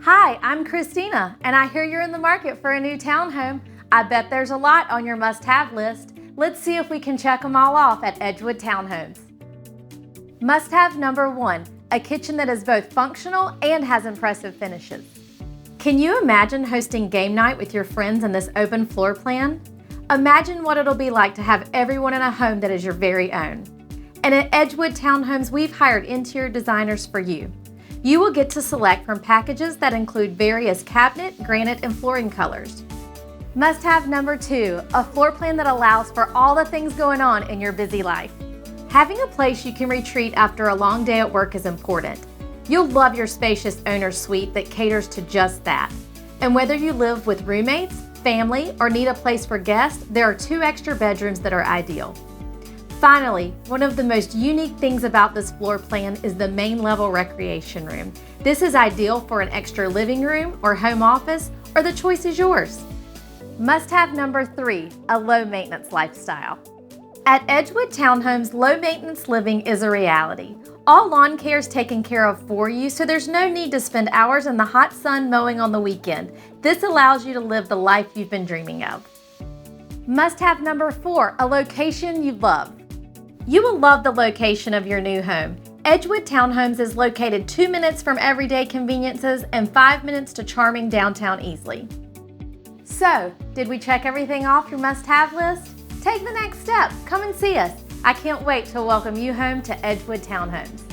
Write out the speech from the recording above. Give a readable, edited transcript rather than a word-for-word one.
Hi, I'm Christina, and I hear you're in the market for a new townhome. I bet there's a lot on your must-have list. Let's see if we can check them all off at Edgewood Townhomes. Must-have number 1, a kitchen that is both functional and has impressive finishes. Can you imagine hosting game night with your friends in this open floor plan? Imagine what it'll be like to have everyone in a home that is your very own. And at Edgewood Townhomes, we've hired interior designers for you. You will get to select from packages that include various cabinet, granite, and flooring colors. Must-have number 2, a floor plan that allows for all the things going on in your busy life. Having a place you can retreat after a long day at work is important. You'll love your spacious owner's suite that caters to just that. And whether you live with roommates, family, or need a place for guests, there are 2 extra bedrooms that are ideal. Finally, one of the most unique things about this floor plan is the main level recreation room. This is ideal for an extra living room or home office, or the choice is yours. Must-have number 3, a low maintenance lifestyle. At Edgewood Townhomes, low maintenance living is a reality. All lawn care is taken care of for you, so there's no need to spend hours in the hot sun mowing on the weekend. This allows you to live the life you've been dreaming of. Must-have number 4, a location you love. You will love the location of your new home. Edgewood Townhomes is located 2 minutes from everyday conveniences and 5 minutes to charming downtown Easley. So, did we check everything off your must-have list? Take the next step. Come and see us. I can't wait to welcome you home to Edgewood Townhomes.